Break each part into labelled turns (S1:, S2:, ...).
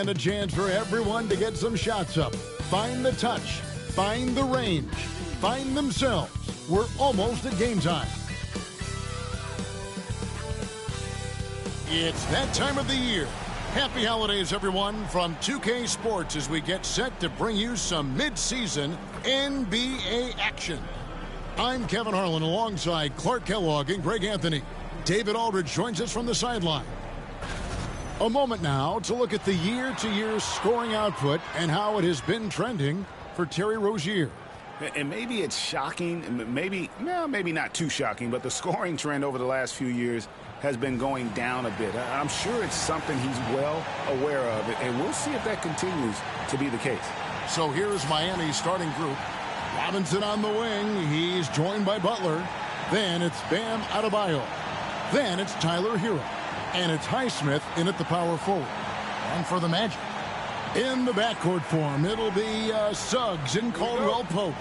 S1: And a chance for everyone to get some shots up. Find the touch. Find the range. Find themselves. We're almost at game time. It's that time of the year. Happy holidays, everyone, from 2K Sports as we get set to bring you some mid-season NBA action. I'm Kevin Harlan alongside Clark Kellogg and Greg Anthony. David Aldridge joins us from the sideline. A moment now to look at the year-to-year scoring output and how it has been trending for Terry Rozier.
S2: And maybe it's shocking, maybe not too shocking, but the scoring trend over the last few years has been going down a bit. I'm sure it's something he's well aware of, and we'll see if that continues to be the case.
S1: So here's Miami's starting group. Robinson on the wing. He's joined by Butler. Then it's Bam Adebayo. Then it's Tyler Hero. And it's Highsmith in at the power forward. And for the Magic, in the backcourt form, it'll be Suggs and Caldwell Pope.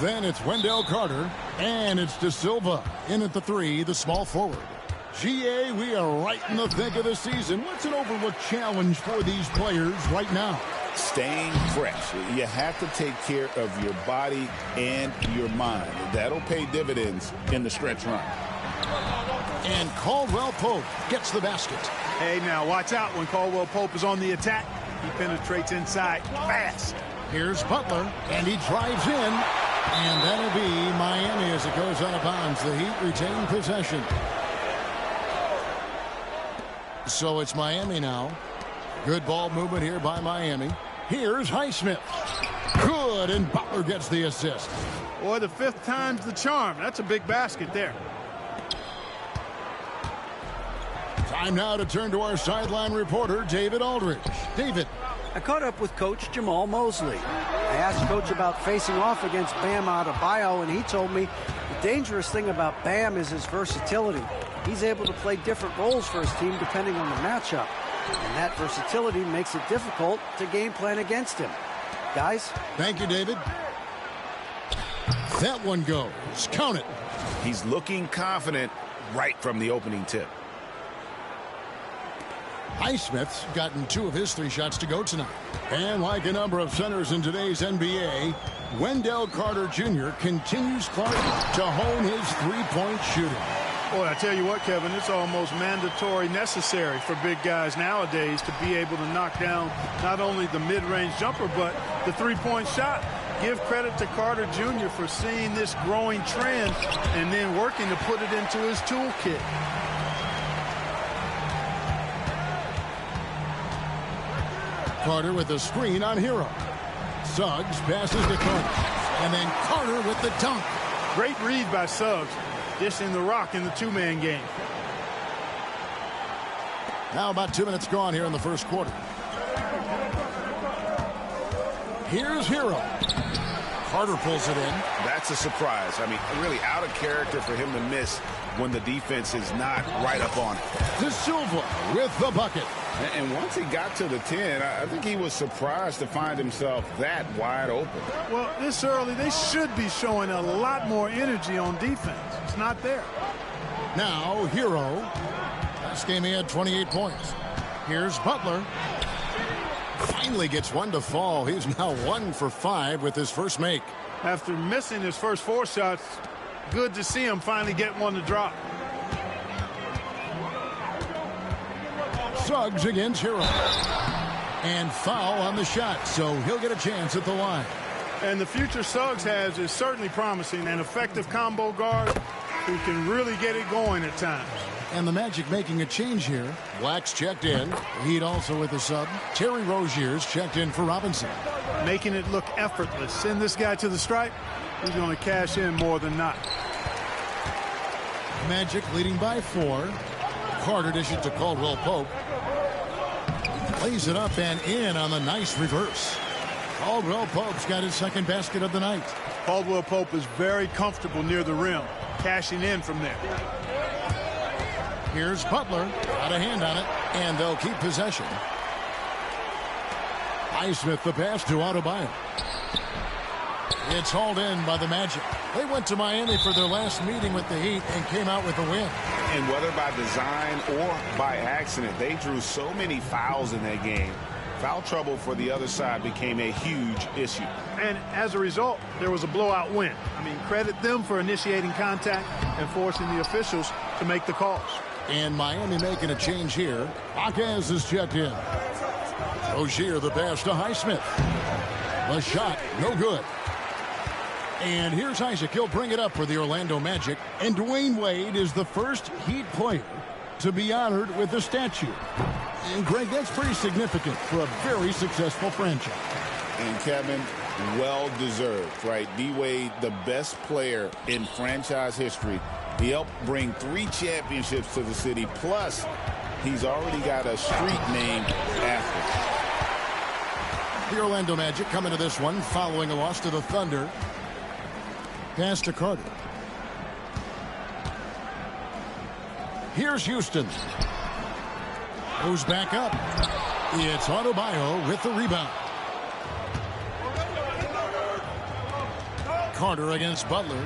S1: Then it's Wendell Carter. And it's De Silva in at the 3, the small forward. GA, we are right in the thick of the season. What's an overlooked challenge for these players right now?
S2: Staying fresh. You have to take care of your body and your mind. That'll pay dividends in the stretch run.
S1: And Caldwell Pope gets the basket.
S3: Hey, now watch out when Caldwell Pope is on the attack. He penetrates inside fast.
S1: Here's Butler, and he drives in. And that'll be Miami as it goes out of bounds. The Heat retain possession. So it's Miami now. Good ball movement here by Miami. Here's Highsmith. Good, and Butler gets the assist.
S3: Boy, the 5th time's the charm. That's a big basket there.
S1: Time now to turn to our sideline reporter, David Aldridge. David.
S4: I caught up with Coach Jamal Mosley. I asked Coach about facing off against Bam Adebayo, and he told me the dangerous thing about Bam is his versatility. He's able to play different roles for his team depending on the matchup. And that versatility makes it difficult to game plan against him. Guys?
S1: Thank you, David. That one goes. Count it.
S2: He's looking confident right from the opening tip.
S1: Highsmith's gotten 2 of his 3 shots to go tonight. And like a number of centers in today's NBA, Wendell Carter Jr. continues, Clark, to hone his 3-point shooting.
S3: Boy, I tell you what, Kevin, it's almost mandatory necessary for big guys nowadays to be able to knock down not only the mid-range jumper, but the 3-point shot. Give credit to Carter Jr. for seeing this growing trend and then working to put it into his toolkit.
S1: Carter with a screen on Hero. Suggs passes to Carter. And then Carter with the dunk.
S3: Great read by Suggs. Dishing the rock in the 2-man game.
S1: Now about 2 minutes gone here in the first quarter. Here's Hero. Carter pulls it in.
S2: That's a surprise. I mean, really out of character for him to miss when the defense is not right up on it.
S1: De Silva with the bucket.
S2: And once he got to the 10, I think he was surprised to find himself that wide open.
S3: Well, this early, they should be showing a lot more energy on defense. It's not there.
S1: Now, Hero. Last game he had 28 points. Here's Butler. Finally gets one to fall. He's now 1 for 5 with his first make.
S3: After missing his first 4 shots, good to see him finally get one to drop.
S1: Suggs against Hero. And foul on the shot, so he'll get a chance at the line.
S3: And the future Suggs has is certainly promising. An effective combo guard who can really get it going at times.
S1: And the Magic making a change here. Black's checked in. Heat also with a sub. Terry Rozier's checked in for Robinson.
S3: Making it look effortless. Send this guy to the stripe. He's going to cash in more than not.
S1: Magic leading by 4. Carter dishes to Caldwell Pope. Lays it up and in on the nice reverse. Caldwell Pope's got his second basket of the night.
S3: Caldwell Pope is very comfortable near the rim, cashing in from there.
S1: Here's Butler. Got a hand on it, and they'll keep possession. Highsmith the pass to Adebayo. It's hauled in by the Magic. They went to Miami for their last meeting with the Heat and came out with a win.
S2: And whether by design or by accident, they drew so many fouls in that game. Foul trouble for the other side became a huge issue.
S3: And as a result, there was a blowout win. I mean, credit them for initiating contact and forcing the officials to make the calls.
S1: And Miami making a change here. Jaquez is checked in. Rozier the pass to Highsmith. The shot, no good. And here's Isaac. He'll bring it up for the Orlando Magic. And Dwayne Wade is the first Heat player to be honored with a statue. And Greg, that's pretty significant for a very successful franchise.
S2: And Kevin, well deserved, right? D-Wade, the best player in franchise history. He helped bring 3 championships to the city. Plus, he's already got a street named after him.
S1: The Orlando Magic coming to this one following a loss to the Thunder. Pass to Carter. Here's Houston. Goes back up. It's Adebayo with the rebound. Carter against Butler.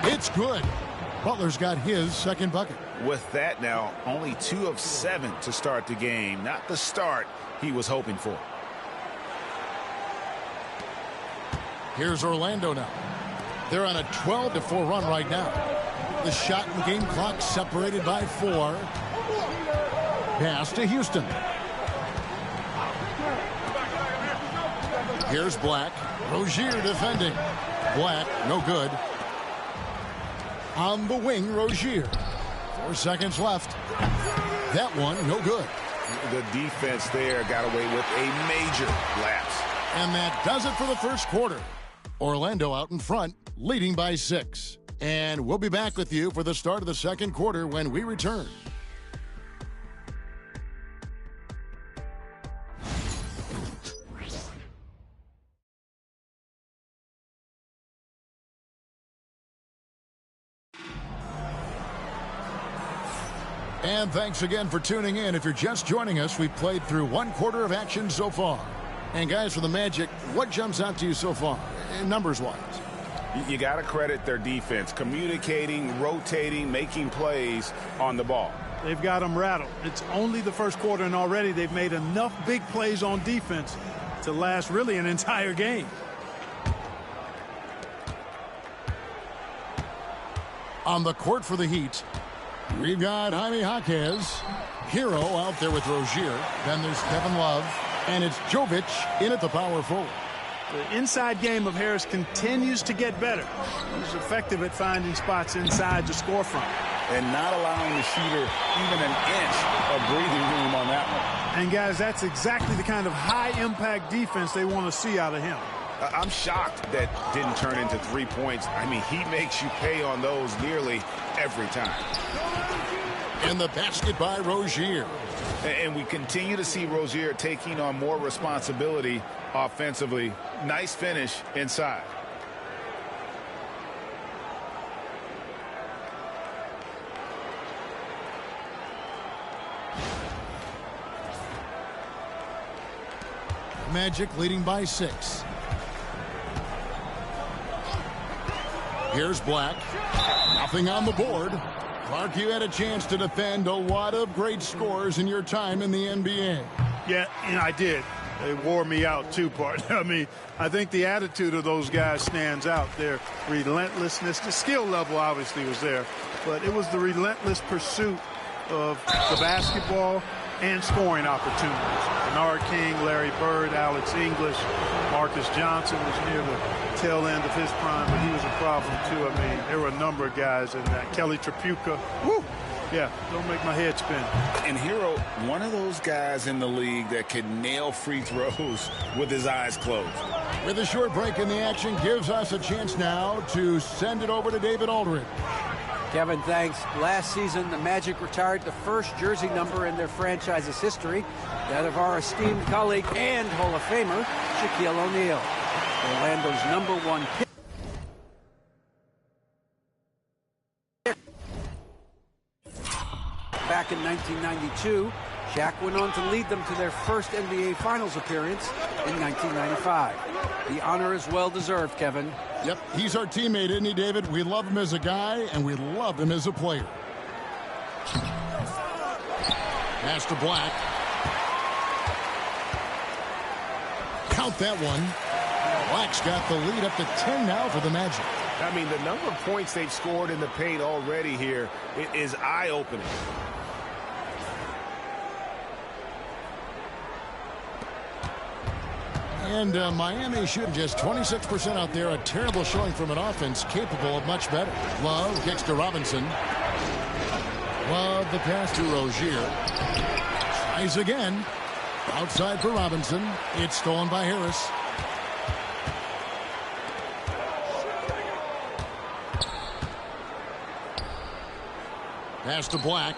S1: It's good. Butler's got his second bucket.
S2: With that now, only 2 of 7 to start the game. Not the start he was hoping for.
S1: Here's Orlando now. They're on a 12-4 run right now. The shot and game clock separated by 4. Pass to Houston. Here's Black. Rozier defending. Black, no good. On the wing, Rozier. 4 seconds left. That one, no good.
S2: The defense there got away with a major lapse.
S1: And that does it for the first quarter. Orlando out in front, leading by 6. And we'll be back with you for the start of the second quarter when we return. And thanks again for tuning in. If you're just joining us, we've played through 1 quarter of action so far. And guys, for the Magic, what jumps out to you so far, numbers-wise?
S2: You got to credit their defense, communicating, rotating, making plays on the ball.
S3: They've got them rattled. It's only the first quarter, and already they've made enough big plays on defense to last really an entire game.
S1: On the court for the Heat, we've got Jaime Jaquez. Hero out there with Rozier. Then there's Kevin Love. And it's Jovic in at the power forward.
S3: The inside game of Harris continues to get better. He's effective at finding spots inside to score from.
S2: And not allowing the shooter even an inch of breathing room on that one.
S3: And, guys, that's exactly the kind of high-impact defense they want to see out of him.
S2: I'm shocked that didn't turn into 3 points. I mean, he makes you pay on those nearly every time.
S1: And the basket by Rozier.
S2: And we continue to see Rozier taking on more responsibility offensively. Nice finish inside.
S1: Magic leading by 6. Here's Black. Nothing on the board. Clark, you had a chance to defend a lot of great scores in your time in the NBA.
S3: Yeah, and I did. They wore me out too, partner. I mean, I think the attitude of those guys stands out. Their relentlessness, the skill level obviously was there, but it was the relentless pursuit of the basketball and scoring opportunities. Bernard King, Larry Bird, Alex English, Marcus Johnson was near the tail end of his prime, but he was a problem too. I mean, there were a number of guys in that. Kelly Tripucka, whoo, yeah, don't make my head spin.
S2: And Hero, one of those guys in the league that can nail free throws with his eyes closed.
S1: With a short break in the action, gives us a chance now to send it over to David Aldridge.
S4: Kevin, thanks. Last season, the Magic retired the first jersey number in their franchise's history, that of our esteemed colleague and Hall of Famer, Shaquille O'Neal. Orlando's #1 pick. Back in 1992, Shaq went on to lead them to their first NBA Finals appearance in 1995. The honor is well-deserved, Kevin.
S1: Yep, he's our teammate, isn't he, David? We love him as a guy, and we love him as a player. Pass to Black. Count that one. Black's got the lead up to 10 now for the Magic.
S2: I mean, the number of points they've scored in the paint already here is eye-opening.
S1: And Miami shooting just 26% out there. A terrible showing from an offense capable of much better. Love kicks to Robinson. Love the pass to Rozier. Tries again. Outside for Robinson. It's stolen by Harris. Pass to Black.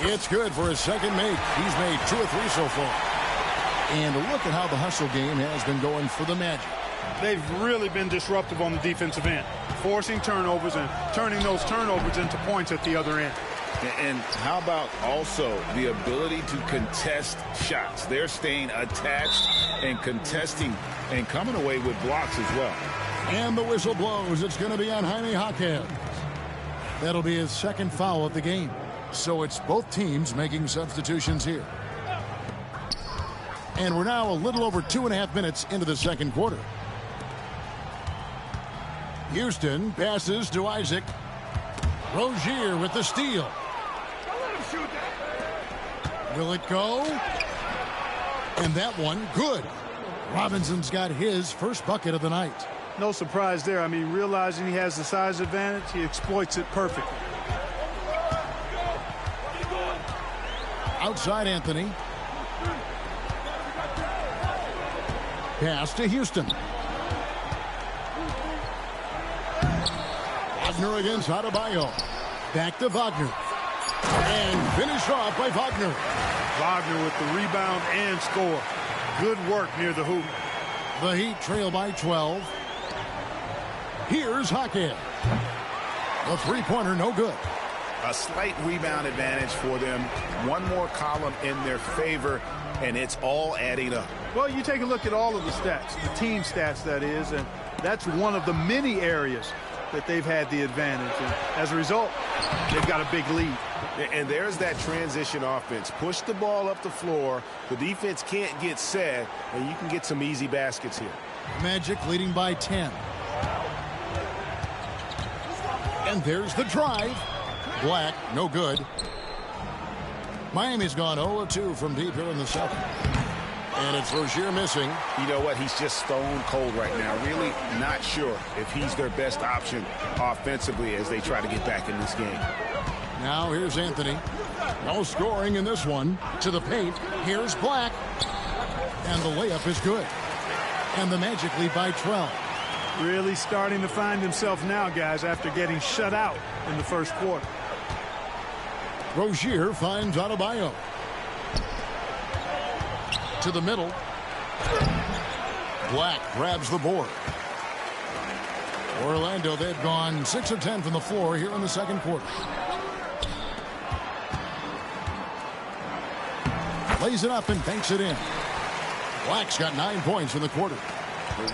S1: It's good for his second make. He's made 2 or 3 so far. And look at how the hustle game has been going for the Magic.
S3: They've really been disruptive on the defensive end, forcing turnovers and turning those turnovers into points at the other end.
S2: And how about also the ability to contest shots? They're staying attached and contesting and coming away with blocks as well.
S1: And the whistle blows. It's going to be on Jaime Jaquez. That'll be his second foul of the game. So it's both teams making substitutions here. And we're now a little over 2.5 minutes into the second quarter. Houston passes to Isaac. Rozier with the steal. Will it go? And that one, good. Robinson's got his first bucket of the night.
S3: No surprise there. I mean, realizing he has the size advantage, he exploits it perfectly.
S1: Outside Anthony. Pass to Houston. Wagner against Adebayo. Back to Wagner. And finished off by Wagner.
S3: Wagner with the rebound and score. Good work near the hoop.
S1: The Heat trail by 12. Here's Jaquez. The three-pointer no good.
S2: A slight rebound advantage for them. One more column in their favor, and it's all adding up.
S3: Well, you take a look at all of the stats, the team stats, that is, and that's one of the many areas that they've had the advantage. And as a result, they've got a big lead.
S2: And there's that transition offense. Push the ball up the floor. The defense can't get set, and you can get some easy baskets here.
S1: Magic leading by 10. And there's the drive. Black, no good. Miami's gone 0-2 from deep here in the second. And it's Rozier missing.
S2: You know what? He's just stone cold right now. Really not sure if he's their best option offensively as they try to get back in this game.
S1: Now here's Anthony. No scoring in this one. To the paint. Here's Black. And the layup is good. And the Magic lead by 12.
S3: Really starting to find himself now, guys, after getting shut out in the first quarter.
S1: Rozier finds Adebayo. To the middle. Black grabs the board. Orlando, they've gone 6 of 10 from the floor here in the second quarter. Lays it up and banks it in. Black's got 9 points in the quarter.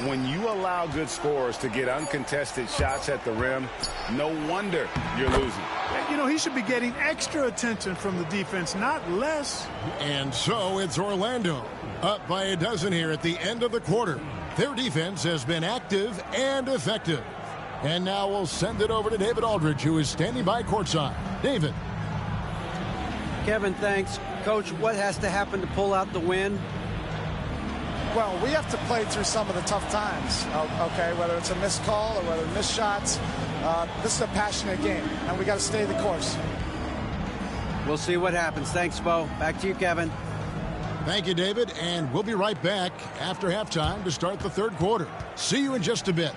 S2: When you allow good scorers to get uncontested shots at the rim, no wonder you're losing.
S3: You know, he should be getting extra attention from the defense, not less.
S1: And so it's Orlando up by a dozen here at the end of the quarter. Their defense has been active and effective. And now we'll send it over to David Aldridge, who is standing by courtside. David.
S4: Kevin, thanks. Coach, what has to happen to pull out the win?
S5: Well, we have to play through some of the tough times, okay, whether it's a missed call or whether missed shots. This is a passionate game, and we got to stay the course.
S4: We'll see what happens. Thanks, Bo. Back to you, Kevin.
S1: Thank you, David, and we'll be right back after halftime to start the third quarter. See you in just a bit.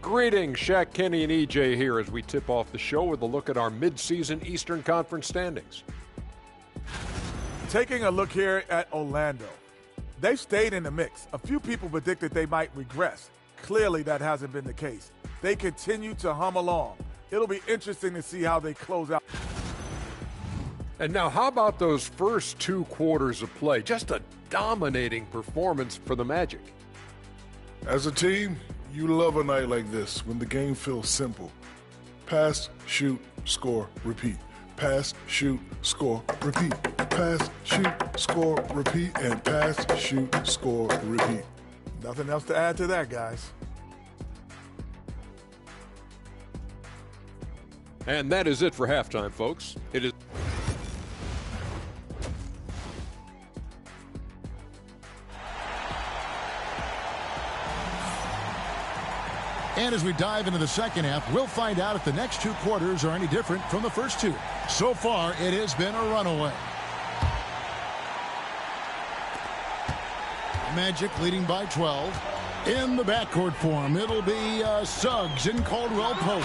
S6: Greetings, Shaq, Kenny, and EJ here as we tip off the show with a look at our midseason Eastern Conference standings.
S7: Taking a look here at Orlando. they've stayed in the mix. A few people predicted they might regress. Clearly, that hasn't been the case. They continue to hum along. It'll be interesting to see how they close out.
S6: And now, how about those first 2 quarters of play? Just a dominating performance for the Magic.
S8: As a team, you love a night like this when the game feels simple. Pass, shoot, score, repeat. Pass, shoot, score, repeat. Pass, shoot, score, repeat. And pass, shoot, score, repeat.
S7: Nothing else to add to that, guys.
S6: And that is it for halftime, folks. It is.
S1: And as we dive into the second half, we'll find out if the next 2 quarters are any different from the first 2. So far, it has been a runaway. Magic leading by 12. In the backcourt form, it'll be Suggs and Caldwell Pope.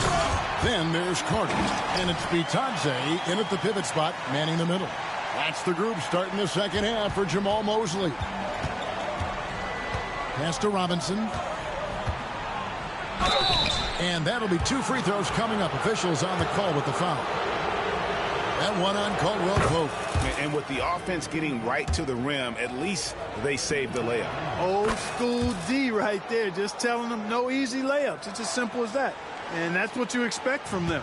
S1: Then there's Carter, and it's Bitadze in at the pivot spot, manning the middle. That's the group starting the second half for Jamal Mosley. Pass to Robinson. And that'll be 2 free throws coming up. Officials on the call with the foul. That one on Caldwell Pope.
S2: And with the offense getting right to the rim, at least they saved the layup.
S3: Old school D right there, just telling them no easy layups. It's as simple as that. And that's what you expect from them.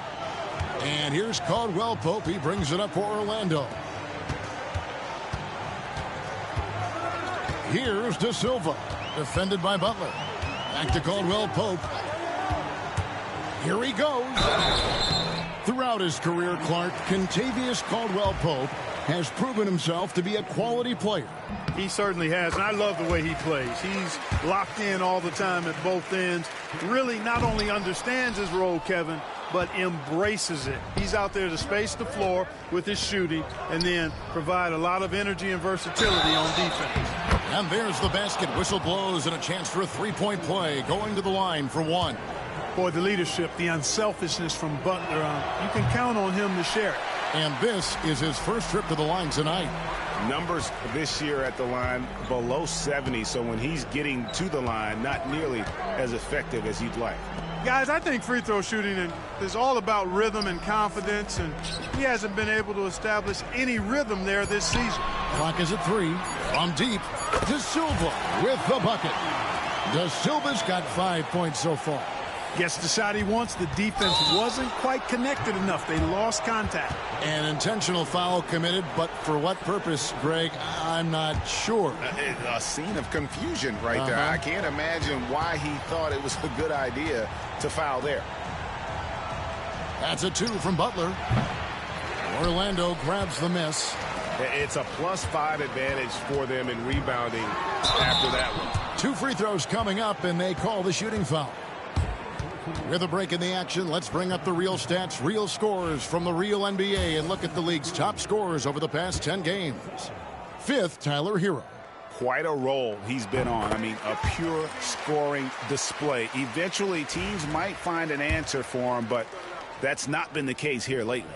S1: And here's Caldwell Pope. He brings it up for Orlando. Here's De Silva, defended by Butler. Back to Caldwell Pope. Here he goes. Throughout his career, Clark, Kentavious Caldwell Pope has proven himself to be a quality player.
S3: He certainly has, and I love the way he plays. He's locked in all the time at both ends. Really not only understands his role, Kevin, but embraces it. He's out there to space the floor with his shooting and then provide a lot of energy and versatility on defense.
S1: And there's the basket. Whistle blows and a chance for a three-point play. Going to the line for 1.
S3: Boy, the leadership, the unselfishness from Butler, you can count on him to share it.
S1: And this is his first trip to the line tonight.
S2: Numbers this year at the line below 70, so when he's getting to the line, not nearly as effective as you'd like.
S3: Guys, I think free throw shooting is all about rhythm and confidence, and he hasn't been able to establish any rhythm there this season.
S1: Clock is at 3. From deep, De Silva with the bucket. De Silva's got 5 points so far.
S3: Gets the shot he wants. The defense wasn't quite connected enough. They lost contact.
S1: An intentional foul committed, but for what purpose, Greg, I'm not sure.
S2: A scene of confusion right there. I can't imagine why he thought it was a good idea to foul there.
S1: That's a 2 from Butler. Orlando grabs the miss.
S2: It's a +5 advantage for them in rebounding after that one.
S1: 2 free throws coming up, and they call the shooting foul. With a break in the action, let's bring up the real stats, real scores from the real NBA, and look at the league's top scorers over the past 10 games. 5th, Tyler Hero.
S2: Quite a role he's been on. I mean, a pure scoring display. Eventually, teams might find an answer for him, but that's not been the case here lately.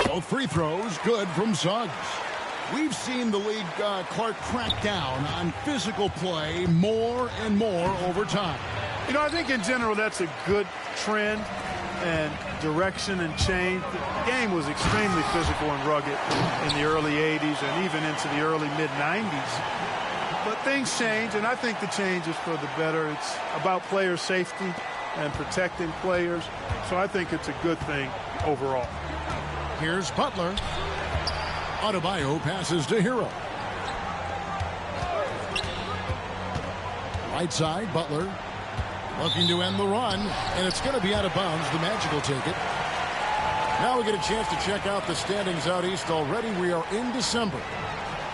S1: Both free throws good from Suggs. We've seen the league, Clark, crack down on physical play more and more over time.
S3: You know, I think in general that's a good trend and direction and change. The game was extremely physical and rugged in the early 80s and even into the early mid-90s. But things change, and I think the change is for the better. It's about player safety and protecting players. So I think it's a good thing overall.
S1: Here's Butler. Adebayo passes to Hero. Right side, Butler. Looking to end the run, and it's going to be out of bounds. The Magic will take it. Now we get a chance to check out the standings out east already. We are in December.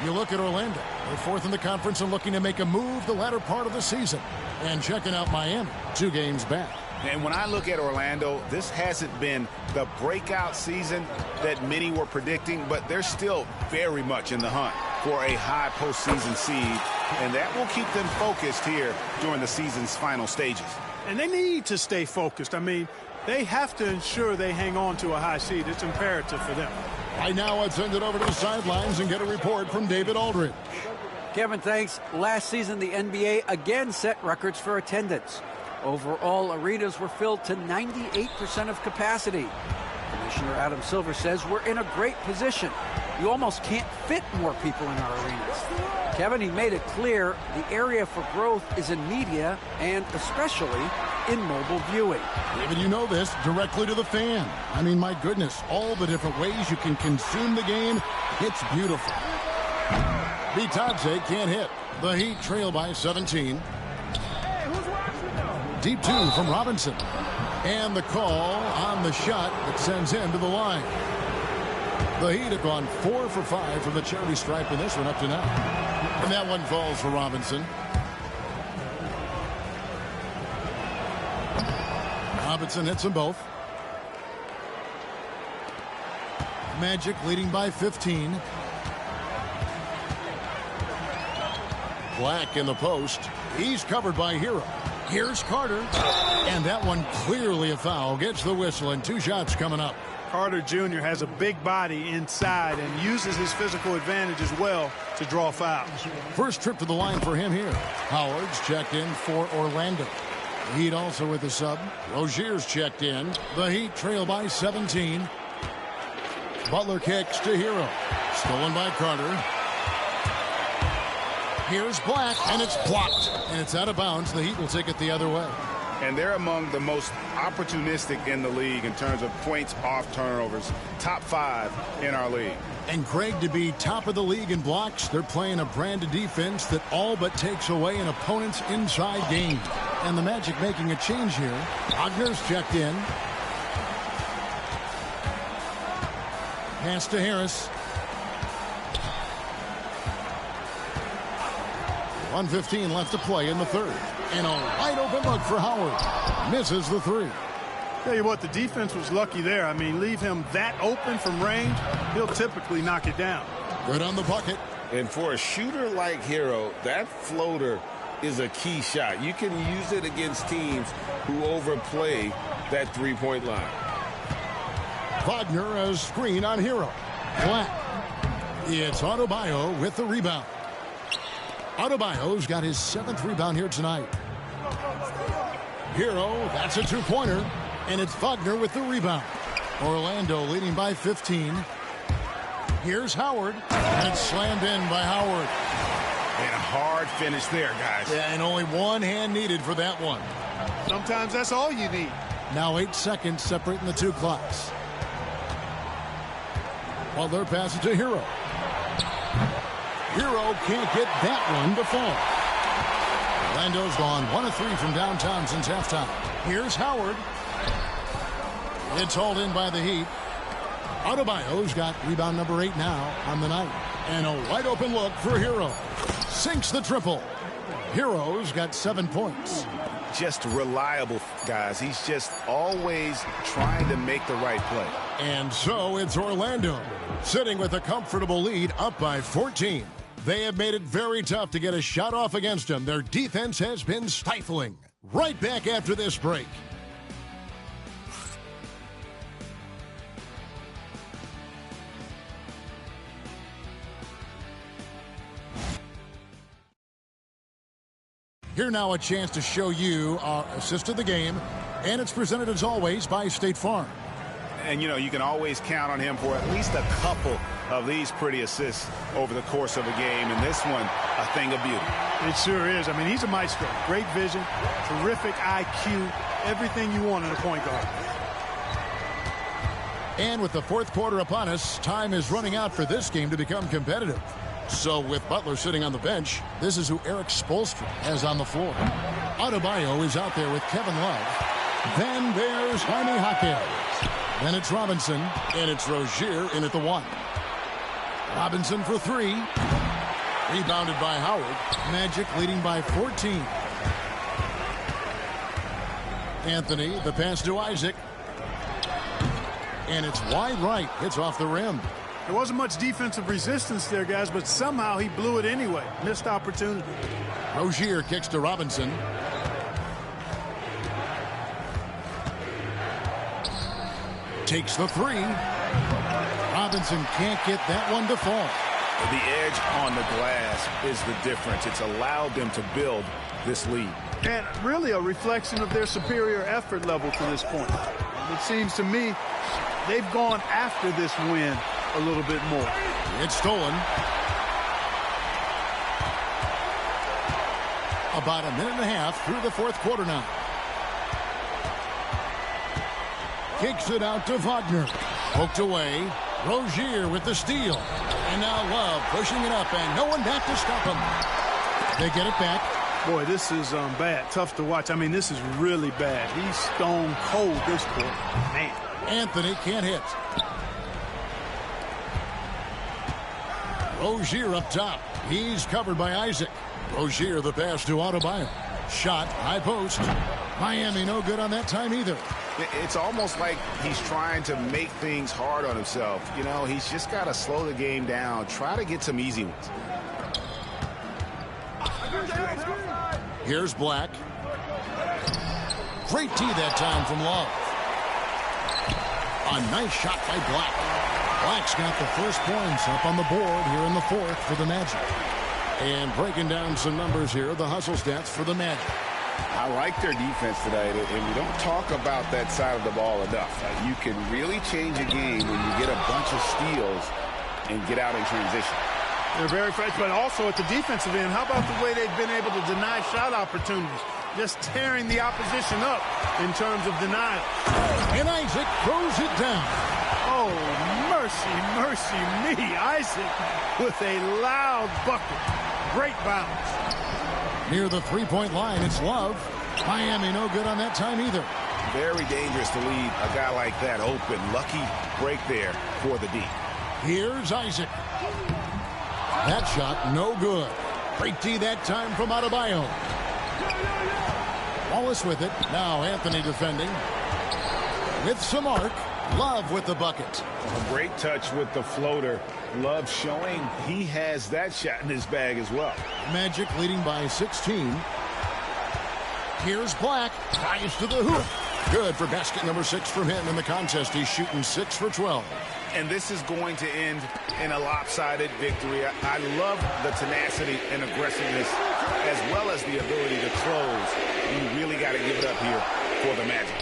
S1: You look at Orlando. They're 4th in the conference and looking to make a move the latter part of the season. And checking out Miami, 2 games back.
S2: And when I look at Orlando, this hasn't been the breakout season that many were predicting, but they're still very much in the hunt for a high postseason seed, and that will keep them focused here during the season's final stages.
S3: And they need to stay focused. I mean, they have to ensure they hang on to a high seed. It's imperative for them.
S1: Right now, let's send it over to the sidelines and get a report from David Aldridge.
S4: Kevin, thanks. Last season, the NBA again set records for attendance. Overall, arenas were filled to 98% of capacity. Commissioner Adam Silver says we're in a great position. You almost can't fit more people in our arenas. Kevin, he made it clear the area for growth is in media and especially in mobile viewing.
S1: David, you know this, directly to the fan. I mean, my goodness, all the different ways you can consume the game, it's beautiful. Bitadze can't hit. The Heat trail by 17. Deep two from Robinson. And the call on the shot that sends him to the line. The Heat have gone 4 for 5 from the charity stripe in this one up to now. And that one falls for Robinson. Robinson hits them both. Magic leading by 15. Black in the post. He's covered by Hero. Here's Carter. And that one clearly a foul. Gets the whistle and 2 shots coming up.
S3: Carter Jr. has a big body inside and uses his physical advantage as well to draw fouls.
S1: First trip to the line for him here. Howard's checked in for Orlando. The Heat also with the sub. Rozier's checked in. The Heat trail by 17. Butler kicks to Hero. Stolen by Carter. Here's Black, and it's blocked. And it's out of bounds. The Heat will take it the other way.
S2: And they're among the most opportunistic in the league in terms of points off turnovers. Top 5 in our league.
S1: And Craig, to be top of the league in blocks, they're playing a brand of defense that all but takes away an opponent's inside game. And the Magic making a change here. Wagner's checked in. Pass to Harris. 1:15 left to play in the third. And a wide open look for Howard. Misses the 3.
S3: Tell you what, the defense was lucky there. I mean, leave him that open from range, he'll typically knock it down.
S1: Good on the bucket.
S9: And for a shooter like Hero, that floater is a key shot. You can use it against teams who overplay that three-point line.
S1: Wagner a screen on Hero. Black. It's Adebayo with the rebound. Adebayo's got his 7th rebound here tonight. Hero, that's a 2-pointer. And it's Wagner with the rebound. Orlando leading by 15. Here's Howard. And it's slammed in by Howard.
S2: And a hard finish there, guys.
S1: Yeah, and only one hand needed for that one.
S3: Sometimes that's all you need.
S1: Now 8 seconds separating the 2 clocks. Butler passes to Hero. Hero can't get that one to fall. Orlando's gone 1 of 3 from downtown since halftime. Here's Howard. It's hauled in by the Heat. Adebayo's got rebound number 8 now on the night. And a wide open look for Hero. Sinks the triple. Hero's got 7 points.
S2: Just reliable, guys. He's just always trying to make the right play.
S1: And so it's Orlando sitting with a comfortable lead up by 14. They have made it very tough to get a shot off against them. Their defense has been stifling. Right back after this break. Here now a chance to show you our assist of the game, and it's presented as always by State Farm.
S2: And, you know, you can always count on him for at least a couple of these pretty assists over the course of a game. And this one, a thing of beauty.
S3: It sure is. I mean, he's a maestro. Great vision, terrific IQ, everything you want in a point guard.
S1: And with the 4th quarter upon us, time is running out for this game to become competitive. So with Butler sitting on the bench, this is who Eric Spoelstra has on the floor. Adebayo is out there with Kevin Love. Then there's Jaime Jaquez. Then it's Robinson, and it's Rozier in at the 1. Robinson for 3. Rebounded by Howard. Magic leading by 14. Anthony, the pass to Isaac. And it's wide right. It's off the rim.
S3: There wasn't much defensive resistance there, guys, but somehow he blew it anyway. Missed opportunity.
S1: Rozier kicks to Robinson. Takes the 3. Robinson can't get that one to fall.
S2: The edge on the glass is the difference. It's allowed them to build this lead.
S3: And really a reflection of their superior effort level to this point. It seems to me they've gone after this win a little bit more.
S1: It's stolen. About a minute and a half through the fourth quarter now. Kicks it out to Wagner. Poked away. Rozier with the steal. And now Love pushing it up, and no one back to stop him. They get it back.
S3: Boy, this is bad. Tough to watch. I mean, this is really bad. He's stone cold this quarter. Man.
S1: Anthony can't hit. Rozier up top. He's covered by Isaac. Rozier the pass to Adebayo. Shot, high post. Miami no good on that time either.
S2: It's almost like he's trying to make things hard on himself. You know, he's just got to slow the game down. Try to get some easy ones.
S1: Here's Black. Great tee that time from Love. A nice shot by Black. Black's got the first points up on the board here in the fourth for the Magic. And breaking down some numbers here, the hustle stats for the Magic.
S2: I like their defense tonight, and we don't talk about that side of the ball enough. You can really change a game when you get a bunch of steals and get out in transition.
S3: They're very fresh, but also at the defensive end, how about the way they've been able to deny shot opportunities? Just tearing the opposition up in terms of denial.
S1: And Isaac throws it down.
S3: Oh, mercy, mercy me. Isaac with a loud bucket. Great bounce.
S1: Near the three-point line, it's Love. Miami no good on that time either.
S2: Very dangerous to leave a guy like that open. Lucky break there for the D.
S1: Here's Isaac. That shot no good. Great D that time from Adebayo. Wallace with it. Now Anthony defending. With some arc. Love with the bucket.
S2: A great touch with the floater. Love showing he has that shot in his bag as well.
S1: Magic leading by 16. Here's Black. Tries to the hoop. Good for basket number 6 from him in the contest. He's shooting 6 for 12.
S2: And this is going to end in a lopsided victory. I love the tenacity and aggressiveness as well as the ability to close. You really got to give it up here for the Magic.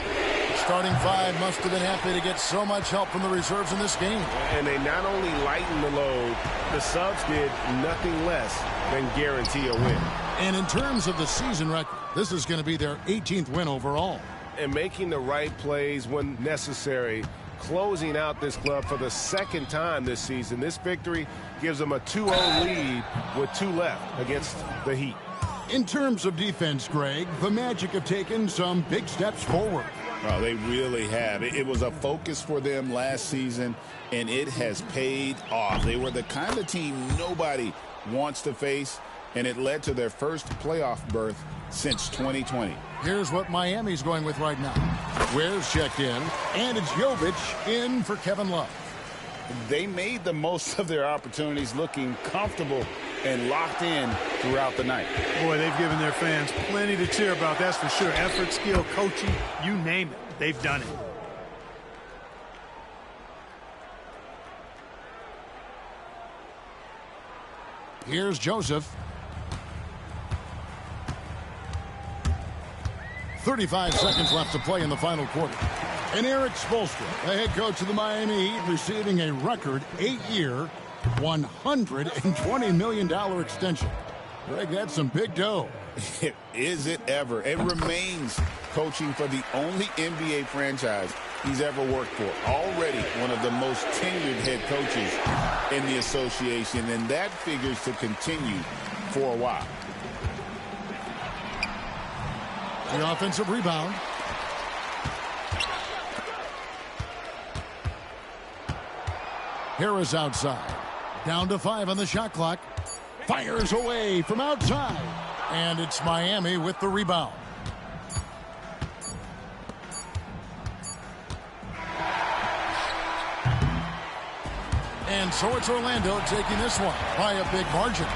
S1: Starting five must have been happy to get so much help from the reserves in this game.
S9: And they not only lightened the load, the subs did nothing less than guarantee a win.
S1: And in terms of the season record, this is going to be their 18th win overall.
S9: And making the right plays when necessary, closing out this club for the second time this season. This victory gives them a 2-0 lead with 2 left against the Heat.
S1: In terms of defense, Greg, the Magic have taken some big steps forward.
S2: Oh, they really have. It was a focus for them last season, and it has paid off. They were the kind of team nobody wants to face, and it led to their first playoff berth since 2020.
S1: Here's what Miami's going with right now. Ware's checked in, and it's Jovic in for Kevin Love.
S2: They made the most of their opportunities, looking comfortable and locked in throughout the night.
S3: Boy, they've given their fans plenty to cheer about, that's for sure. Effort, skill, coaching, you name it. They've done it.
S1: Here's Joseph. 35 seconds left to play in the final quarter. And Eric Spoelstra, the head coach of the Miami Heat, receiving a record 8-year, $120 million extension. Greg, that's some big dough.
S2: Is it ever? It remains coaching for the only NBA franchise he's ever worked for. Already one of the most tenured head coaches in the association, and that figures to continue for a while.
S1: The offensive rebound. Harris outside. Down to 5 on the shot clock. Fires away from outside. And it's Miami with the rebound. And so it's Orlando taking this one by a big margin.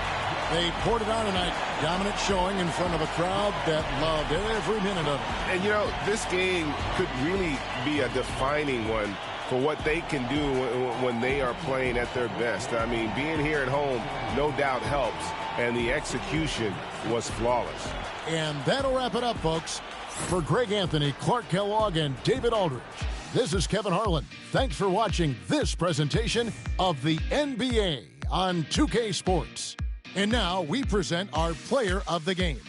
S1: They poured it on tonight. Dominant showing in front of a crowd that loved every minute of it.
S9: And, you know, this game could really be a defining one for what they can do when they are playing at their best. I mean, being here at home no doubt helps, and the execution was flawless.
S1: And that'll wrap it up, folks. For Greg Anthony, Clark Kellogg, and David Aldridge, this is Kevin Harlan. Thanks for watching this presentation of the NBA on 2K Sports. And now we present our player of the game.